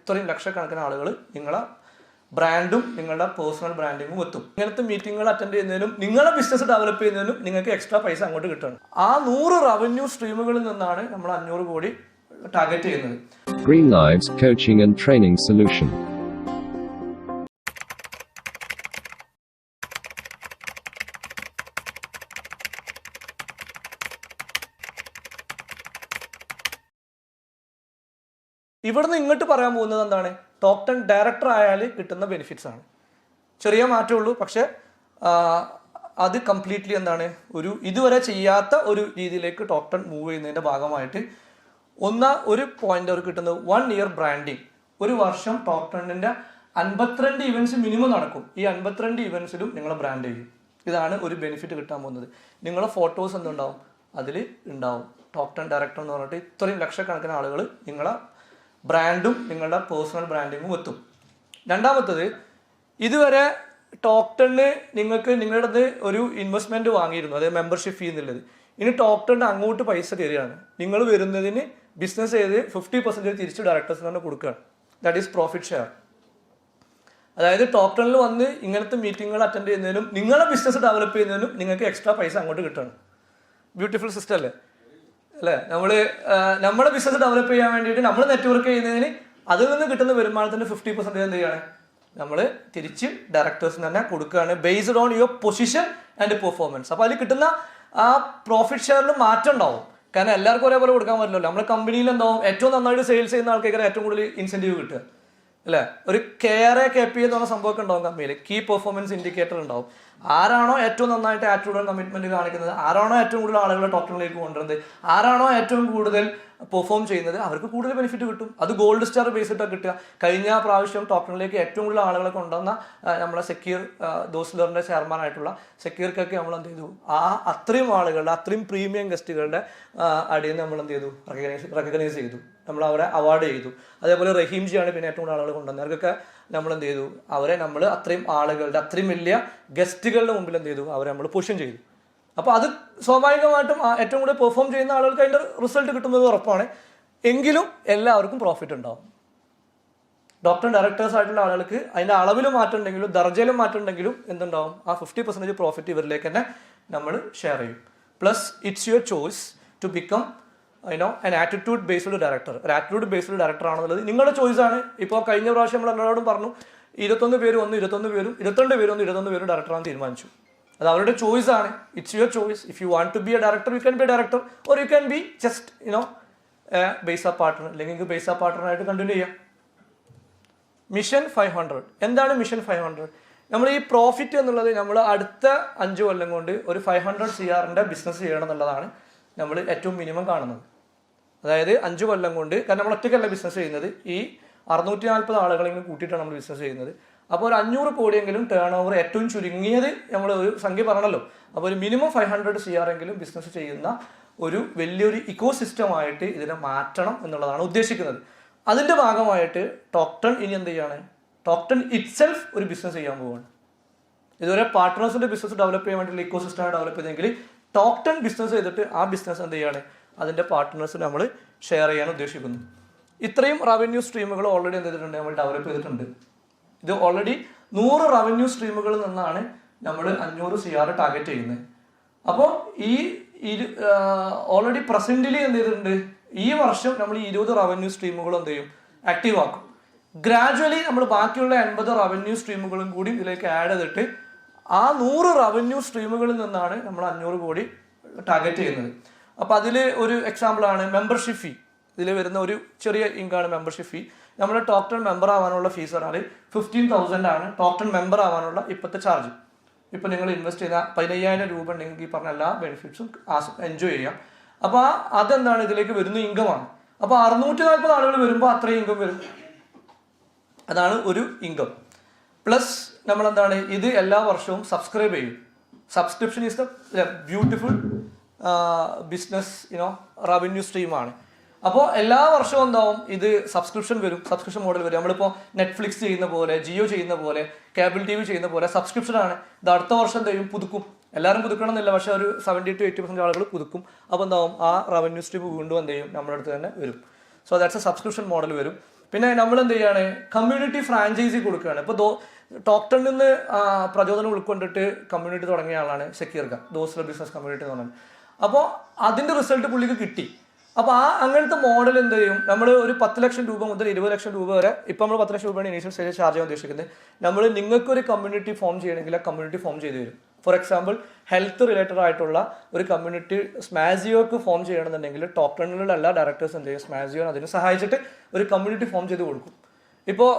ഇത്രയും ലക്ഷക്കണക്കിന് ആളുകൾ നിങ്ങളെ ബ്രാൻഡും നിങ്ങളുടെ പേഴ്സണൽ ബ്രാൻഡിങ്ങും എത്തും. ഇങ്ങനത്തെ മീറ്റിങ്ങുകൾ അറ്റൻഡ് ചെയ്യുന്നതിനും നിങ്ങളുടെ ബിസിനസ് ഡെവലപ്പ് ചെയ്യുന്നതിനും നിങ്ങൾക്ക് എക്സ്ട്രാ പൈസ അങ്ങോട്ട് കിട്ടണം. ആ 100 റവന്യൂ സ്ട്രീമുകളിൽ നിന്നാണ് നമ്മൾ 500 കോടി ടാർഗറ്റ് ചെയ്യുന്നത്. Greenlives Coaching and Training Solution. ഇവിടുന്ന് ഇങ്ങോട്ട് പറയാൻ പോകുന്നത് എന്താണ്? ടോപ്പ് 10 ഡയറക്ടർ ആയാൽ കിട്ടുന്ന ബെനിഫിറ്റ്സ് ആണ്. ചെറിയ മാറ്റമുള്ളൂ, പക്ഷെ അത് കംപ്ലീറ്റ്ലി എന്താണ്, ഒരു ഇതുവരെ ചെയ്യാത്ത ഒരു രീതിയിലേക്ക് ടോപ്പ് 10 മൂവ് ചെയ്യുന്നതിൻ്റെ ഭാഗമായിട്ട് ഒരു പോയിന്റ് അവർക്ക് കിട്ടുന്നത് 1 ഇയർ ബ്രാൻഡിങ്. ഒരു വർഷം ടോപ്പ് 10ന്റെ 52 ഇവന്റ്സ് മിനിമം നടക്കും. ഈ 52 ഇവന്റ്സിലും നിങ്ങളെ ബ്രാൻഡ് ചെയ്യും. ഇതാണ് ഒരു ബെനിഫിറ്റ് കിട്ടാൻ പോകുന്നത്. നിങ്ങളെ ഫോട്ടോസ് എന്തുണ്ടാവും, അതിൽ ഉണ്ടാവും. ടോപ്പ് 10 ഡയറക്ടർ എന്ന് പറഞ്ഞിട്ട് ഇത്രയും ലക്ഷക്കണക്കിന് ആളുകൾ നിങ്ങളെ ബ്രാൻഡും നിങ്ങളുടെ പേഴ്സണൽ ബ്രാൻഡിങ്ങും എത്തും. രണ്ടാമത്തത്, ഇതുവരെ ടോപ്പ് 10 നിങ്ങൾക്ക് നിങ്ങളുടെ ഒരു ഇൻവെസ്റ്റ്മെന്റ് വാങ്ങിയിരുന്നു, അതായത് മെമ്പർഷിപ്പ് ഫീ എന്നുള്ളത്. ഇനി ടോപ്പ് 10 അങ്ങോട്ട് പൈസ തരികയാണ്. നിങ്ങൾ വരുന്നതിന് ബിസിനസ് ചെയ്ത് 50% തിരിച്ച് ഡയറക്ടേഴ്സിന് തന്നെ കൊടുക്കുകയാണ്. That is profit share. അതായത് ടോപ്പ് 10 വന്ന് ഇങ്ങനത്തെ മീറ്റിങ്ങുകൾ അറ്റൻഡ് ചെയ്യുന്നതിനും നിങ്ങളുടെ ബിസിനസ് ഡെവലപ്പ് ചെയ്യുന്നതിനും നിങ്ങൾക്ക് എക്സ്ട്രാ പൈസ അങ്ങോട്ട് കിട്ടണം. ബ്യൂട്ടിഫുൾ സിസ്റ്റം അല്ലേ? നമ്മുടെ ബിസിനസ് ഡെവലപ്പ് ചെയ്യാൻ വേണ്ടിയിട്ട് നമ്മൾ നെറ്റ്വർക്ക് ചെയ്യുന്നതിന് അതിൽ നിന്ന് കിട്ടുന്ന വരുമാനത്തിന്റെ 50% എന്ത് ചെയ്യാണ്, നമ്മൾ തിരിച്ച് ഡയറക്ടേഴ്സിന് തന്നെ കൊടുക്കുകയാണ്, based on your position and performance. അപ്പോൾ അതിൽ കിട്ടുന്ന ആ പ്രോഫിറ്റ് ഷെയറിൽ മാറ്റം ഉണ്ടാവും. കാരണം എല്ലാവർക്കും ഒരേപോലെ കൊടുക്കാൻ പറ്റില്ലല്ലോ. നമ്മുടെ കമ്പനിയിൽ എന്താവും, ഏറ്റവും നന്നായിട്ട് സെയിൽസ് ചെയ്യുന്ന ആൾക്കാർക്ക് ഏറ്റവും കൂടുതൽ ഇൻസെന്റീവ് കിട്ടുക അല്ലേ? ഒരു KRA എന്ന് പറഞ്ഞ സംഭവമൊക്കെ ഉണ്ടാവും കമ്പനിയിൽ. കീ പെർഫോമൻസ് ഇൻഡിക്കേറ്റർ ഉണ്ടാവും. ആരാണോ ഏറ്റവും നന്നായിട്ട് ആറ്റിറ്റ്യൂഡ് കമ്മിറ്റ്മെന്റ് കാണിക്കുന്നത്, ആരാണോ ഏറ്റവും കൂടുതൽ ആളുകളെ ടോപ്പ് 10ലേക്ക് കൊണ്ടുവരുന്നത്, ആരാണോ ഏറ്റവും കൂടുതൽ പെർഫോം ചെയ്യുന്നത്, അവർക്ക് കൂടുതൽ ബെനിഫിറ്റ് കിട്ടും. അത് ഗോൾഡ് സ്റ്റാർ ബേസിട്ടാണ് കിട്ടുക. കഴിഞ്ഞ പ്രാവശ്യം ടോപ്പ് 10ലേക്ക് ഏറ്റവും കൂടുതൽ ആളുകളെ കൊണ്ടുവന്ന നമ്മളെ സെക്യൂർ ദോസ്ലറിന്റെ ചെയർമാൻ ആയിട്ടുള്ള സെക്യൂർക്കൊക്കെ നമ്മൾ എന്ത് ചെയ്തു, അത്രയും ആളുകളുടെ അത്രയും പ്രീമിയം ഗസ്റ്റുകളുടെ അടിയിൽ നിന്ന് നമ്മൾ എന്ത് ചെയ്തു, റെക്കഗ്നൈസ് ചെയ്തു, നമ്മൾ അവരെ അവാർഡ് ചെയ്തു. അതേപോലെ റഹീംജിയാണ് പിന്നെ ഏറ്റവും കൂടുതൽ ആളുകൾ കൊണ്ടുവന്നത്. അവർക്കൊക്കെ നമ്മൾ എന്ത് ചെയ്തു, അവരെ നമ്മൾ അത്രയും ആളുകളുടെ അത്രയും വലിയ ഗസ്റ്റുകളുടെ മുമ്പിൽ എന്ത് ചെയ്തു, അവരെ നമ്മൾ പൊസിഷൻ ചെയ്തു. അപ്പോൾ അത് സ്വാഭാവികമായിട്ടും ഏറ്റവും കൂടുതൽ പെർഫോം ചെയ്യുന്ന ആളുകൾക്ക് അതിൻ്റെ റിസൾട്ട് കിട്ടുന്നത് ഉറപ്പാണ്. എങ്കിലും എല്ലാവർക്കും പ്രോഫിറ്റ് ഉണ്ടാവും. ടോപ്പ് 10 ഡയറക്ടേഴ്സ് ആയിട്ടുള്ള ആളുകൾക്ക് അതിൻ്റെ അളവിലും മാറ്റം ഉണ്ടെങ്കിലും ദർജയിലും മാറ്റം ഉണ്ടെങ്കിലും എന്തുണ്ടാവും, ആ 50% പ്രോഫിറ്റ് ഇവരിലേക്ക് തന്നെ നമ്മൾ ഷെയർ ചെയ്യും. Plus it's your choice to become an attitude based director. ഒരു ആറ്റിറ്റ്യൂഡ് ബേസ്ഡ് ഡയറക്ടർ ആണെന്നുള്ളത് നിങ്ങളുടെ ചോയ്സ് ആണ്. ഇപ്പോൾ കഴിഞ്ഞ പ്രാവശ്യം നമ്മൾ എല്ലാവരോടും പറഞ്ഞു 21 പേര് വന്നു, 21 പേരും 22 പേര് വന്നു, 21 പേരും ഡയറക്ടറാണെന്ന് തീരുമാനിച്ചു. അത് അവരുടെ ചോയ്സ് ആണ്. It's your choice. If you want to be a director, you can be a director, or you can be just base up partner, അല്ലെങ്കിൽ ബേസ് അപ്പ് പാർട്ണറായിട്ട് കണ്ടിന്യൂ ചെയ്യാം. മിഷൻ 500. എന്താണ് മിഷൻ 500? നമ്മൾ ഈ പ്രോഫിറ്റ് എന്നുള്ളത് നമ്മൾ അടുത്ത 5 കൊല്ലം കൊണ്ട് ഒരു 500 CR ബിസിനസ് ചെയ്യണം എന്നുള്ളതാണ് നമ്മൾ ഏറ്റവും മിനിമം കാണുന്നത്. അതായത് 5 കൊല്ലം കൊണ്ട്, കാരണം നമ്മൾ ഒറ്റയ്ക്കല്ല ബിസിനസ് ചെയ്യുന്നത്, ഈ 640 ആളുകളെങ്കിലും കൂട്ടിയിട്ടാണ് നമ്മൾ ബിസിനസ് ചെയ്യുന്നത്. അപ്പോൾ ഒരു 500 കോടിയെങ്കിലും ടേൺ ഓവർ ഏറ്റവും ചുരുങ്ങിയത് നമ്മൾ ഒരു സംഖ്യ പറഞ്ഞല്ലോ. അപ്പോൾ ഒരു മിനിമം 500 CR എങ്കിലും ബിസിനസ് ചെയ്യുന്ന ഒരു വലിയൊരു ഇക്കോ സിസ്റ്റമായിട്ട് ഇതിനെ മാറ്റണം എന്നുള്ളതാണ് ഉദ്ദേശിക്കുന്നത്. അതിൻ്റെ ഭാഗമായിട്ട് ടോപ്പ് 10 ഇനി എന്ത് ചെയ്യാണ്, ടോപ്പ് 10 ഇറ്റ്സെൽഫ് ഒരു ബിസിനസ് ചെയ്യാൻ പോവുകയാണ്. ഇതുവരെ പാർട്ട്നേഴ്സിന്റെ ബിസിനസ് ഡെവലപ്പ് ചെയ്യാൻ വേണ്ടിയുള്ള ഇക്കോ സിസ്റ്റമാണ് ഡെവലപ്പ് ചെയ്തെങ്കിൽ ടോപ്പ് 10 ബിസിനസ് ചെയ്തിട്ട് ആ ബിസിനസ് എന്ത് ചെയ്യാണ്, അതിൻ്റെ പാർട്ട്നേഴ്സിന് നമ്മൾ ഷെയർ ചെയ്യാൻ ഉദ്ദേശിക്കുന്നു. ഇത്രയും റവന്യൂ സ്ട്രീമുകൾ ഓൾറെഡി എന്ത് ചെയ്തിട്ടുണ്ട്, നമ്മൾ ഡെവലപ്പ് ചെയ്തിട്ടുണ്ട്. ഇത് ഓൾറെഡി 100 റവന്യൂ സ്ട്രീമുകളിൽ നിന്നാണ് നമ്മൾ 500 CR ടാർഗറ്റ് ചെയ്യുന്നത്. അപ്പോൾ ഈ ഓൾറെഡി പ്രസന്റിലി എന്ത് ചെയ്തിട്ടുണ്ട്, ഈ വർഷം നമ്മൾ 20 റവന്യൂ സ്ട്രീമുകൾ എന്ത് ചെയ്യും, ആക്റ്റീവ് ആക്കും. ഗ്രാജുവലി നമ്മൾ ബാക്കിയുള്ള 80 റവന്യൂ സ്ട്രീമുകളും കൂടി ഇതിലേക്ക് ആഡ് ചെയ്തിട്ട് ആ 100 റവന്യൂ സ്ട്രീമുകളിൽ നിന്നാണ് നമ്മൾ 500 കോടി ടാർഗറ്റ് ചെയ്യുന്നത്. അപ്പോൾ അതിൽ ഒരു എക്സാമ്പിളാണ് മെമ്പർഷിപ്പ് ഫീ. ഇതിൽ വരുന്ന ഒരു ചെറിയ ഇങ്കാണ് മെമ്പർഷിപ്പ് ഫീ. നമ്മൾ ടോപ്പ് 10 മെമ്പർ ആവാനുള്ള ഫീസ് പറഞ്ഞാൽ 15,000 ആണ് ടോപ്പ് 10 മെമ്പർ ആവാനുള്ള ഇപ്പോഴത്തെ ചാർജ്. ഇപ്പം നിങ്ങൾ ഇൻവെസ്റ്റ് ചെയ്ത 15,000 രൂപ ഉണ്ടെങ്കിൽ ഈ പറഞ്ഞ എല്ലാ ബെനിഫിറ്റ്സും എൻജോയ് ചെയ്യാം. അപ്പോൾ അതെന്താണ്, ഇതിലേക്ക് വരുന്ന ഇൻകമാണ്. അപ്പോൾ 640 ആളുകൾ വരുമ്പോൾ അത്രയും ഇൻകം വരും. അതാണ് ഒരു ഇൻകം. പ്ലസ് നമ്മൾ എന്താണ്, ഇത് എല്ലാ വർഷവും സബ്സ്ക്രൈബ് ചെയ്യും. Subscription is the beautiful business revenue സ്ട്രീമാണ്. അപ്പോൾ എല്ലാ വർഷവും എന്താവും, ഇത് സബ്സ്ക്രിപ്ഷൻ വരും, സബ്സ്ക്രിപ്ഷൻ മോഡൽ വരും. നമ്മളിപ്പോൾ നെറ്റ്ഫ്ലിക്സ് ചെയ്യുന്ന പോലെ, ജിയോ ചെയ്യുന്ന പോലെ, കേബിൾ TV ചെയ്യുന്ന പോലെ സബ്സ്ക്രിപ്ഷൻ ആണ്. ഇത് അടുത്ത വർഷം എന്തെയും പുതുക്കും. എല്ലാവരും പുതുക്കണം എന്നില്ല, പക്ഷെ ഒരു 70 to 80% ആളുകൾ പുതുക്കും. അപ്പോൾ എന്താവും, ആ റവന്യൂ സ്ട്രീം വീണ്ടും എന്ത് ചെയ്യും, നമ്മുടെ അടുത്ത് തന്നെ വരും. So that's A subscription model വരും. പിന്നെ നമ്മൾ എന്ത് ചെയ്യാണ്, കമ്മ്യൂണിറ്റി ഫ്രാഞ്ചൈസി കൊടുക്കുകയാണ്. ഇപ്പോൾ ടോക്ടറിൽ നിന്ന് പ്രചോദനം ഉൾക്കൊണ്ടിട്ട് കമ്മ്യൂണിറ്റി തുടങ്ങിയ ആളാണ് ഷക്കീർ ഖാൻ, ദോസ്ല ബിസിനസ് കമ്മ്യൂണിറ്റി എന്ന് പറഞ്ഞത്. അപ്പോൾ അതിൻ്റെ റിസൾട്ട് പുള്ളിക്ക് കിട്ടി. അപ്പോൾ അങ്ങനത്തെ മോഡൽ എന്ത് ചെയ്യും, നമ്മൾ ഒരു 10 ലക്ഷം രൂപ മുതൽ 20 ലക്ഷം രൂപ വരെ, ഇപ്പം നമ്മൾ 10 ലക്ഷം രൂപയാണ് ഇനീഷ്യൽ സ്റ്റേജ് ചാർജ് ചെയ്യാൻ ഉദ്ദേശിക്കുന്നത്. നമ്മൾ നിങ്ങൾക്കൊരു കമ്മ്യൂണിറ്റി ഫോം ചെയ്യണമെങ്കിൽ ആ കമ്മ്യൂണിറ്റി ഫോം ചെയ്ത് തരും. ഫോർ എക്സാമ്പിൾ ഹെൽത്ത് റിലേറ്റഡ് ആയിട്ടുള്ള ഒരു കമ്മ്യൂണിറ്റി സ്മാസിയോക്ക് ഫോം ചെയ്യണമെന്നുണ്ടെങ്കിൽ ടോക്ടറിലുള്ള എല്ലാ ഡയറക്ടേഴ്സ് എന്ത് ചെയ്യും, സ്മാസിയോ അതിന് സഹായിച്ചിട്ട് ഒരു കമ്മ്യൂണിറ്റി ഫോം ചെയ്ത് കൊടുക്കും. ഇപ്പോൾ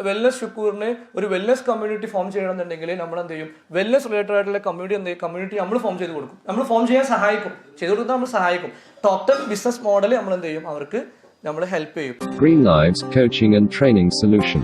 വെൽനസ് ഷുക്കൂറിന് ഒരു വെൽനസ് കമ്മ്യൂണിറ്റി ഫോം ചെയ്യണമെന്നുണ്ടെങ്കിൽ നമ്മൾ എന്ത് ചെയ്യും, വെൽനസ് റിലേറ്റഡ് ആയിട്ടുള്ള കമ്മ്യൂണിറ്റി നമ്മൾ ഫോം ചെയ്ത് കൊടുക്കും. നമ്മൾ ഫോം ചെയ്യാൻ സഹായിക്കും, ചെയ്ത് കൊടുത്താൽ നമ്മൾ സഹായിക്കും. ടോക്ടർ ബിസിനസ് മോഡൽ നമ്മൾ എന്ത് ചെയ്യും, അവർക്ക് നമ്മൾ ഹെൽപ്പ് ചെയ്യും. Greenlives Coaching and Training Solution.